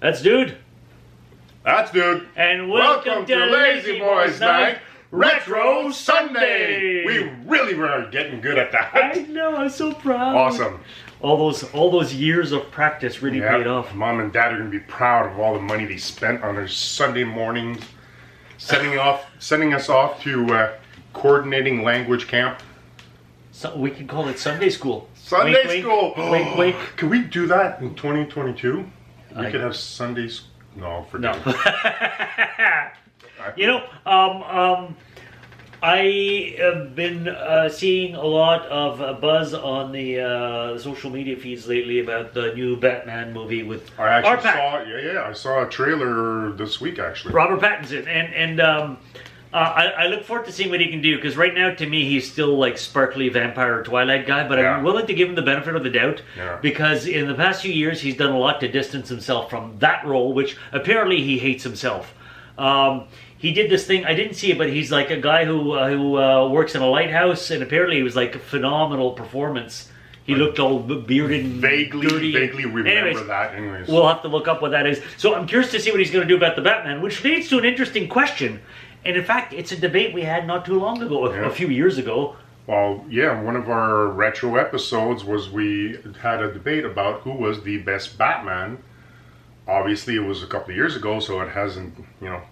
That's Dude. That's Dude. And welcome to Lazyboys Night Retro Sunday. We really were getting good at that. I know, I'm so proud. Awesome. All those years of practice really paid off. Mom and Dad are going to be proud of all the money they spent on their Sunday mornings, sending us off to coordinating language camp. So we can call it Sunday school. Sunday wink, school. Wink, wink. Can we do that in 2022? We could have Sunday school. No, forget it. You know, I have been seeing a lot of buzz on the social media feeds lately about the new Batman movie with I actually I saw a trailer this week actually. Robert Pattinson, and I look forward to seeing what he can do, because right now to me he's still like sparkly vampire Twilight guy, but I'm willing to give him the benefit of the doubt because in the past few years he's done a lot to distance himself from that role, which apparently he hates himself. He did this thing, I didn't see it, but he's like a guy who works in a lighthouse, and apparently it was like a phenomenal performance. He looked all bearded and dirty. Vaguely remember that. Anyways, we'll have to look up what that is. So I'm curious to see what he's going to do about the Batman, which leads to an interesting question. And in fact, it's a debate we had not too long ago, a few years ago. Well, yeah, one of our retro episodes was we had a debate about who was the best Batman. Obviously, it was a couple of years ago, so it hasn't,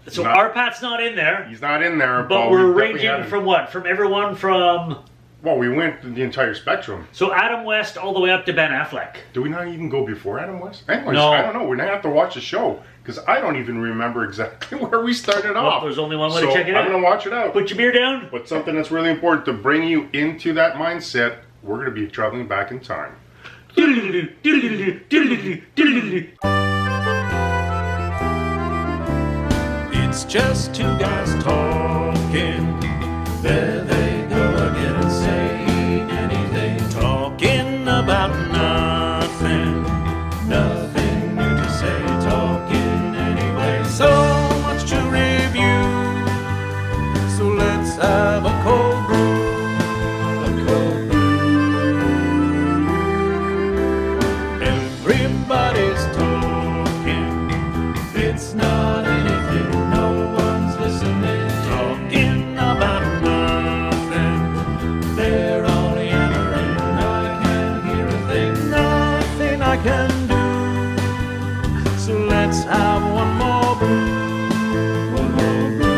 So our Pat's not in there. He's not in there. But we're ranging from what? From everyone from... Well, we went the entire spectrum. So Adam West all the way up to Ben Affleck. Do we not even go before Adam West? Anyways, no. I don't know. We're going to have to watch the show, because I don't even remember exactly where we started off. There's only one way to check it out. I'm going to watch it out. Put your beer down. But something that's really important to bring you into that mindset, we're going to be traveling back in time. It's just two guys talking. There they go again, saying anything. Talking about nothing. Nothing new to say. Talking anyway. So much to review. So let's have a cold brew. A cold brew. Everybody's talking. It's not anything. No one's listening. Talking about nothing. They're all yammering. I can't hear a thing. Nothing I can do. So let's have one more brew. One more brew.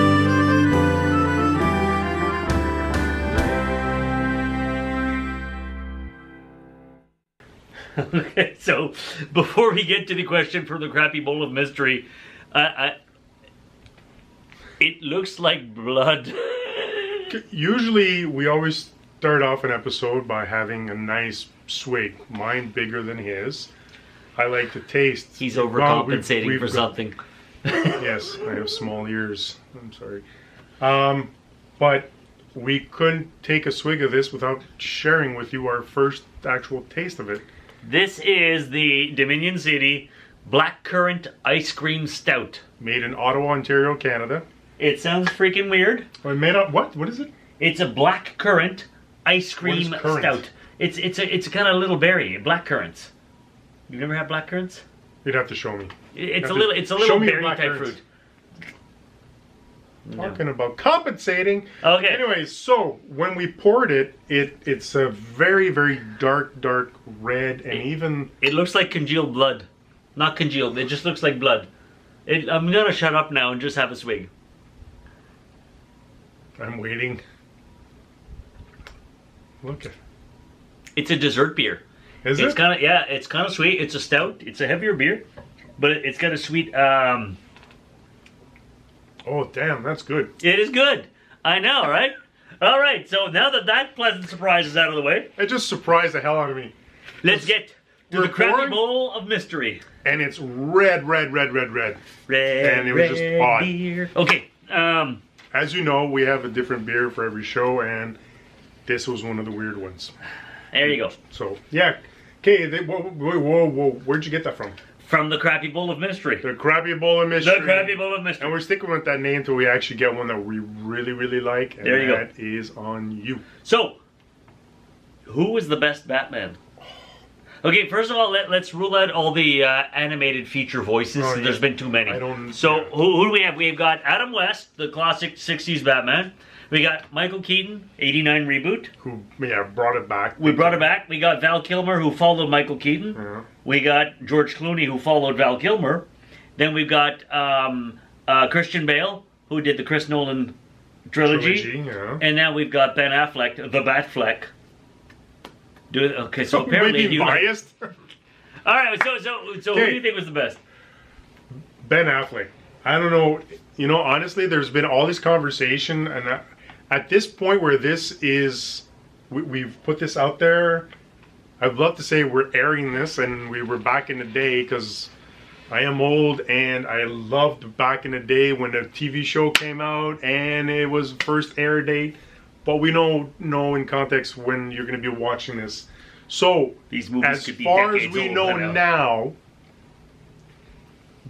Okay, so before we get to the question from the crappy bowl of mystery, it looks like blood. Usually, we always start off an episode by having a nice swig. Mine bigger than his. I like to taste. He's overcompensating for something. Yes, I have small ears. I'm sorry. But we couldn't take a swig of this without sharing with you our first actual taste of it. This is the Dominion City Blackcurrant Ice Cream Stout. Made in Ottawa, Ontario, Canada. It sounds freaking weird. Made up what? What is it? It's a blackcurrant ice cream currant? stout. It's a kind of little berry, blackcurrants. You've never had blackcurrants? You'd have to show me. It's a little berry type fruit. Talking about compensating. Okay. Anyways, so when we poured it, it's a very, very dark red, and even... It looks like congealed blood. Not congealed, it just looks like blood. I'm gonna shut up now and just have a swig. I'm waiting. Look at... It's a dessert beer. Is it? It's kind of sweet. It's a stout. It's a heavier beer, but it's got a sweet... Oh, damn, that's good. It is good. I know, right? All right, so now that pleasant surprise is out of the way, It just surprised the hell out of me. let's get to the crappy bowl of mystery. And it's red. Red, And it was just odd. beer. Okay, As you know, we have a different beer for every show, and this was one of the weird ones. there you go. So, yeah. Okay, whoa. Where'd you get that from? From the crappy bowl of mystery. The Crappy Bowl of Mystery. The crappy bowl of mystery. And we're sticking with that name until we actually get one that we really, really like. And there you that is on you. So, who was the best Batman? Okay, first of all, let's rule out all the animated feature voices. Oh, yeah. There's been too many. I don't- So yeah. who do we have? We've got Adam West, the classic 60s Batman. We got Michael Keaton, 89 reboot. Who brought it back. We brought it back. We got Val Kilmer, who followed Michael Keaton. Yeah. We got George Clooney, who followed Val Kilmer. Then we've got Christian Bale, who did the Chris Nolan trilogy. Yeah. And now we've got Ben Affleck, the Batfleck. Okay, so apparently Maybe you like... biased. All right, so who do you think was the best? Ben Affleck. I don't know. You know, honestly, there's been all this conversation, and at this point where this is, we've put this out there. I'd love to say we're airing this, and we were back in the day, because I am old, and I loved back in the day when the TV show came out, and it was first air date. But we know in context when you're going to be watching this. So, these movies as could be far as decades we old know by now,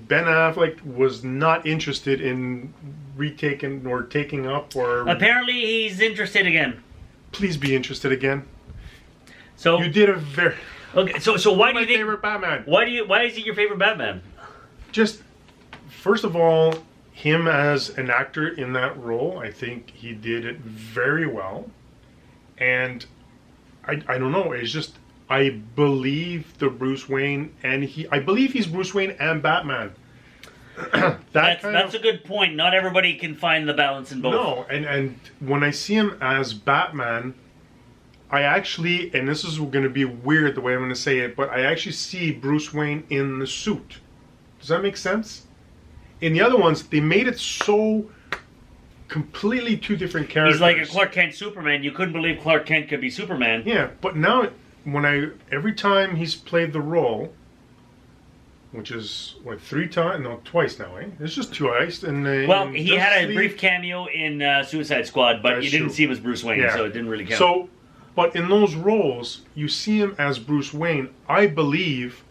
Ben Affleck was not interested in retaking or taking up or... Apparently he's interested again. Please be interested again. So You did a very... okay. So why do my you think? favorite Batman. Why is he your favorite Batman? Just, first of all, him as an actor in that role, I think he did it very well. And I don't know, it's just, I believe the Bruce Wayne, and I believe he's Bruce Wayne and Batman. That's a good point. Not everybody can find the balance in both. No, and when I see him as Batman, I actually, and this is going to be weird the way I'm going to say it, but I actually see Bruce Wayne in the suit. Does that make sense? In the other ones, they made it so completely two different characters. He's like a Clark Kent Superman. You couldn't believe Clark Kent could be Superman. Yeah, but now every time he's played the role, which is what, twice now, eh? It's just twice. Well, he had a brief cameo in Suicide Squad, but you didn't see him as Bruce Wayne, so it didn't really count. So, but in those roles, you see him as Bruce Wayne. I believe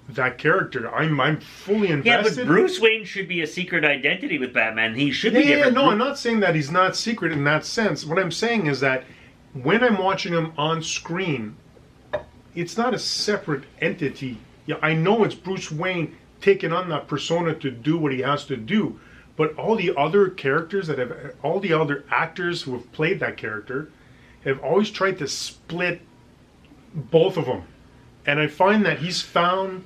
that character. I'm fully invested. Yeah, but Bruce Wayne should be a secret identity with Batman. He should be Yeah, different. no, I'm not saying that he's not secret in that sense. What I'm saying is that when I'm watching him on screen, it's not a separate entity. Yeah, I know it's Bruce Wayne taking on that persona to do what he has to do, but all the other characters all the other actors who have played that character have always tried to split both of them. And I find that you've found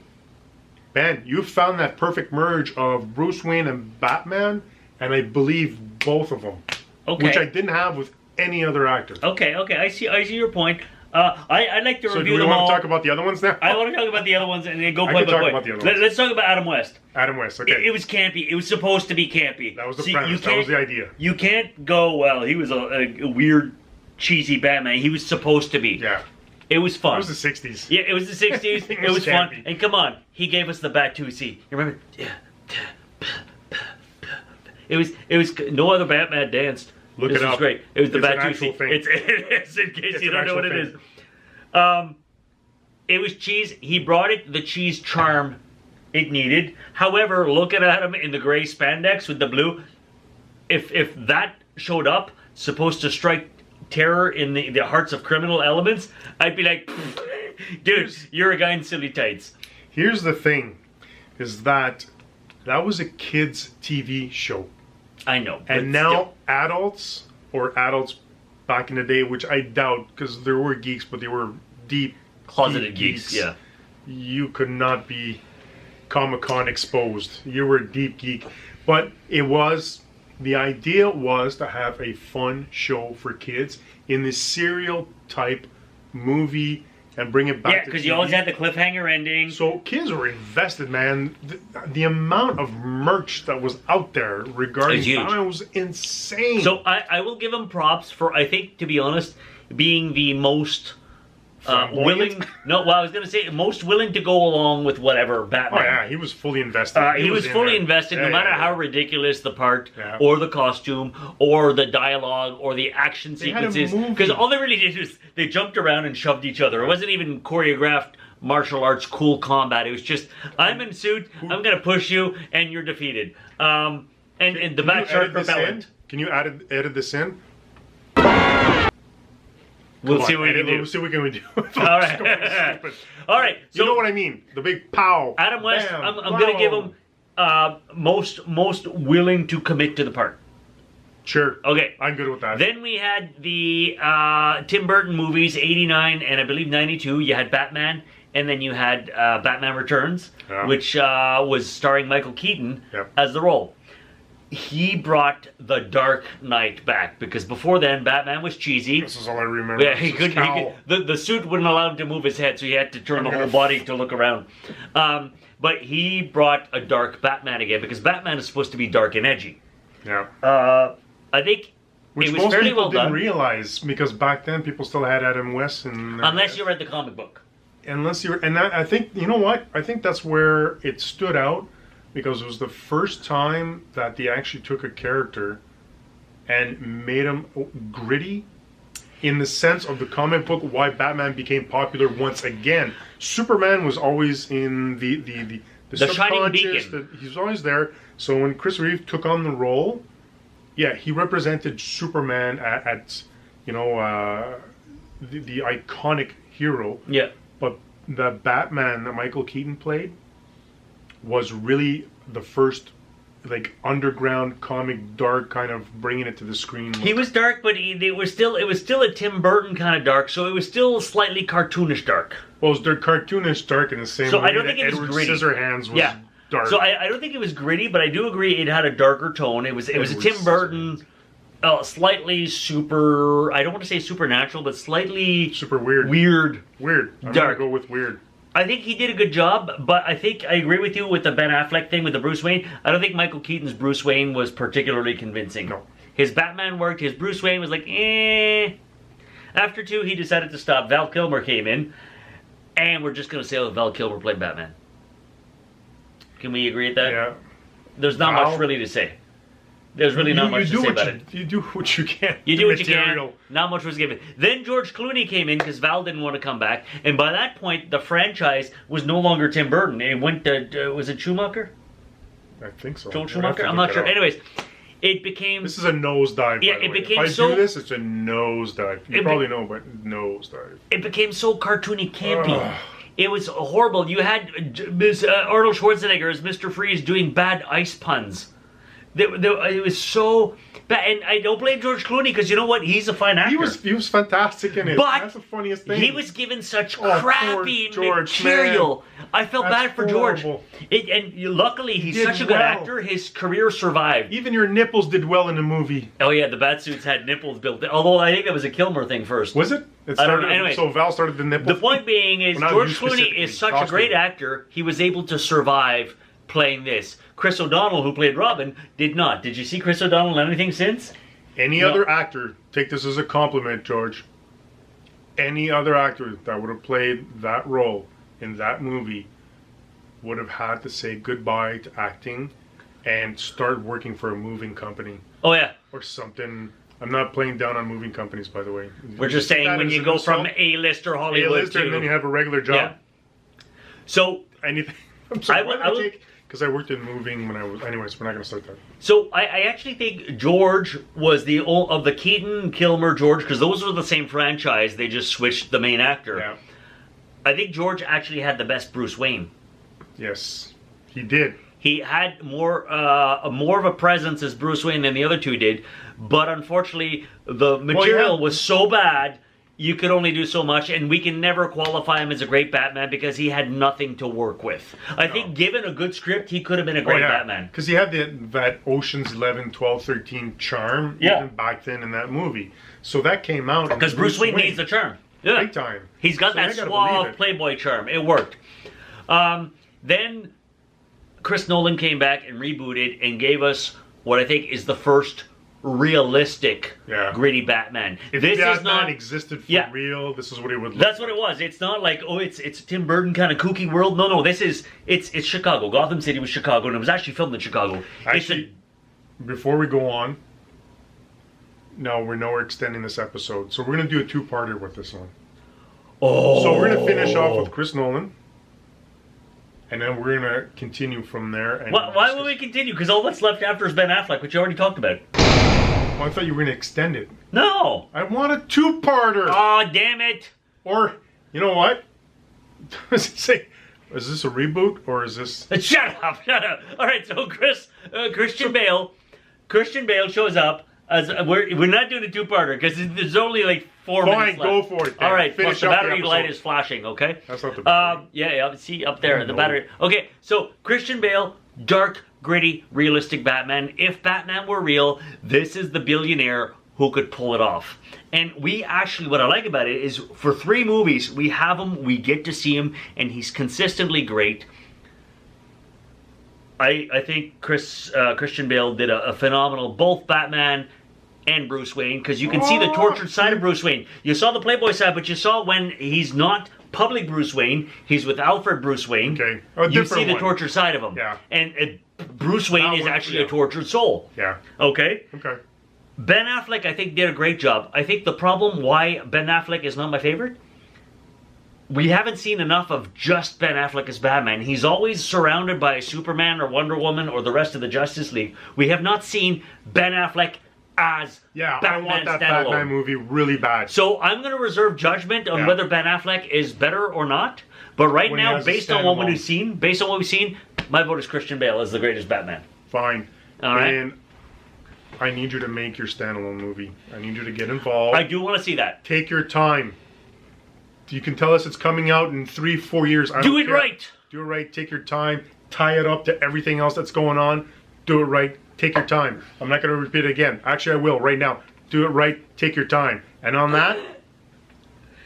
that perfect merge of Bruce Wayne and Batman, and I believe both of them. Okay. Which I didn't have with any other actor. Okay, I see your point. I'd like to So review do we them want all. to talk about the other ones now? I want to talk about the other ones and then go I point can by talk point. about the other ones. Let's talk about Adam West. Adam West, okay. It was campy. It was supposed to be campy. That was the premise. That was the idea. You can't go, well, he was a weird, cheesy Batman. He was supposed to be. Yeah. It was fun. It was the 60s. Yeah, it was the 60s. It was fun. campy. And come on, he gave us the Bat-2C. You remember? It was no other Batman danced. Look this it was up. great. It was the It's an Bat-2C. actual thing. It is, in case It's you an don't know what actual it thing. is. It was cheese. He brought it the cheese charm it needed. However, looking at him in the gray spandex with the blue, if that showed up, supposed to strike terror in the hearts of criminal elements, I'd be like, dude, you're a guy in silly tights. Here's the thing, is that was a kids' TV show. I know. And now adults back in the day, which I doubt, because there were geeks, but they were deep closeted geeks, yeah. You could not be Comic-Con exposed. You were a deep geek. But the idea was to have a fun show for kids in this serial type movie and bring it back to Yeah, because you TV. always had the cliffhanger ending. So kids were invested, man. The amount of merch that was out there regarding It's huge. Batman was insane. So I will give him props for, I think, to be honest, being the most willing. No, well, I was going to say most willing to go along with whatever Batman. Oh yeah, he was fully invested. He was fully there. invested, no matter how ridiculous the part, Yeah. or the costume, or the dialogue, or the action They had a sequences. movie. Because all they really did was they jumped around and shoved each other. It wasn't even choreographed martial arts cool combat. It was just, I'm in suit, I'm going to push you, and you're defeated. And the Bat Shark repellent. Can you edit this in? We'll see what we can do. We'll see what we can do. All right. All right. So, you know what I mean? The big pow. Adam West, bam, I'm going to give him most willing to commit to the part. Sure. Okay. I'm good with that. Then we had the Tim Burton movies, 89 and I believe 92. You had Batman, and then you had Batman Returns, which was starring Michael Keaton as the role. He brought the Dark Knight back, because before then Batman was cheesy. This is all I remember. Yeah, he couldn't. The suit wouldn't allow him to move his head, so he had to turn the whole body to look around. But he brought a dark Batman again, because Batman is supposed to be dark and edgy. Yeah. I think which it was most fairly people well didn't done. Realize, because back then people still had Adam West and unless you read the comic book. Unless you and that, I think, you know what? I think that's where it stood out, because it was the first time that they actually took a character and made him gritty, in the sense of the comic book, why Batman became popular once again. Superman was always in the shining beacon. He's always there. So when Chris Reeve took on the role, yeah, he represented Superman at the iconic hero. Yeah. But the Batman that Michael Keaton played was really the first, like, underground comic dark, kind of bringing it to the screen look. He was dark, but it was still a Tim Burton kind of dark, so it was still slightly cartoonish dark. Well, it was cartoonish dark in the same way I don't that think it was Edward gritty. Scissorhands was dark. So I don't think it was gritty, but I do agree it had a darker tone. It was a Tim Burton, slightly super. I don't want to say supernatural, but slightly super weird. Weird. I'm dark. gonna go with weird. I think he did a good job, but I think I agree with you with the Ben Affleck thing with the Bruce Wayne. I don't think Michael Keaton's Bruce Wayne was particularly convincing. No. His Batman worked. His Bruce Wayne was like, eh. After 2, he decided to stop. Val Kilmer came in, and we're just going to say that Val Kilmer played Batman. Can we agree at that? Yeah. There's not much really to say. There's really not much to say about it. You do what you can. You do what you can. Not much was given. Then George Clooney came in because Val didn't want to come back. And by that point, the franchise was no longer Tim Burton. It went to, was it Schumacher? I think so. Joel Schumacher? I'm not sure. Anyways, it became... This is a nosedive, yeah, by the it way. Became if I so, do this, it's a nosedive. You probably know, but nosedive. It became so cartoony campy. It was horrible. You had Arnold Schwarzenegger as Mr. Freeze doing bad ice puns. It was so bad, and I don't blame George Clooney, because you know what? He's a fine actor. He was fantastic in it. But that's the funniest thing. He was given such crappy George, material. Man. I felt bad for horrible. George. And luckily, he's such a good actor. His career survived. Even your nipples did well in the movie. Oh yeah, the Batsuits had nipples built in. Although I think that was a Kilmer thing first. Was it? I don't know. Anyway, so Val started the nipples. The point being is, George Clooney is such a great actor. He was able to survive playing this. Chris O'Donnell, who played Robin, did not. Did you see Chris O'Donnell in anything since? Any other actor, take this as a compliment, George. Any other actor that would have played that role in that movie would have had to say goodbye to acting and start working for a moving company. Oh, yeah. Or something. I'm not playing down on moving companies, by the way. We're just saying when you go from A-lister Hollywood to... and then you have a regular job. Yeah. So... Anything. I'm sorry, because I worked in moving when I was... Anyways, we're not going to start that. So, I actually think George was of the Keaton, Kilmer, George, because those were the same franchise. They just switched the main actor. Yeah. I think George actually had the best Bruce Wayne. Yes, he did. He had more of a presence as Bruce Wayne than the other two did. But unfortunately, the material was so bad... You could only do so much, and we can never qualify him as a great Batman because he had nothing to work with. I think given a good script, he could have been a great Batman. Because he had that Ocean's 11, 12, 13 charm even back then in that movie. So that came out. Because Bruce Wayne needs the charm. Yeah. Big time. He's got that suave Playboy charm. It worked. Then Chris Nolan came back and rebooted and gave us what I think is the first realistic, gritty Batman. If this Batman is not existed for real, this is what it would look like. That's what it was. It's not like, oh, it's Tim Burton kind of kooky world. No, it's Chicago. Gotham City was Chicago, and it was actually filmed in Chicago. Actually, before we go on, we're extending this episode, so we're going to do a two-parter with this one. Oh. So we're going to finish off with Chris Nolan, and then we're going to continue from there. And why would we continue? Because all that's left after is Ben Affleck, which you already talked about. Oh, I thought you were going to extend it. No. I want a two-parter. Oh, damn it. Or, you know what? Does it say, is this a reboot or is this... Shut up. All right, so Christian Bale shows up. As we're not doing a two-parter because there's only like 4 minutes left. Fine, go for it. Then. All right, Finish the up battery the light is flashing. Okay. That's not the battery. Yeah, see up there, Oh, the no. battery. Okay, so Christian Bale, dark, gritty, realistic Batman. If Batman were real, this is the billionaire who could pull it off. And we actually, what I like about it is for 3 movies, we have him, we get to see him, and he's consistently great. I think Christian Bale did a phenomenal both Batman and Bruce Wayne, because you can see the tortured side of Bruce Wayne. You saw the Playboy side, but you saw when he's not public Bruce Wayne, he's with Alfred Bruce Wayne. Okay. You see the tortured side of him. Yeah. And Bruce Wayne is actually a tortured soul. Yeah. Okay? Okay. Ben Affleck, I think, did a great job. I think the problem why Ben Affleck is not my favorite, we haven't seen enough of just Ben Affleck as Batman. He's always surrounded by Superman or Wonder Woman or the rest of the Justice League. We have not seen Ben Affleck as Batman I want that standalone. Batman movie really bad. So I'm going to reserve judgment on whether Ben Affleck is better or not. But right When he now, has a based on what standalone. we've seen, my vote is Christian Bale as the greatest Batman. Fine. All right. And I need you to make your standalone movie. I need you to get involved. I do want to see that. Take your time. You can tell us it's coming out in 3-4 years. I Do don't it care. right. Do it right. Take your time. Tie it up to everything else that's going on. Do it right. Take your time. I'm not going to repeat it again. Actually, I will right now. Do it right. Take your time. And on that,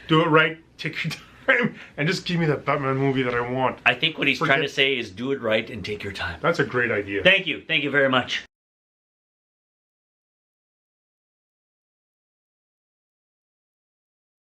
do it right. Take your time. And just give me that Batman movie that I want. I think what he's trying to say is do it right and take your time. That's a great idea. Thank you. Thank you very much.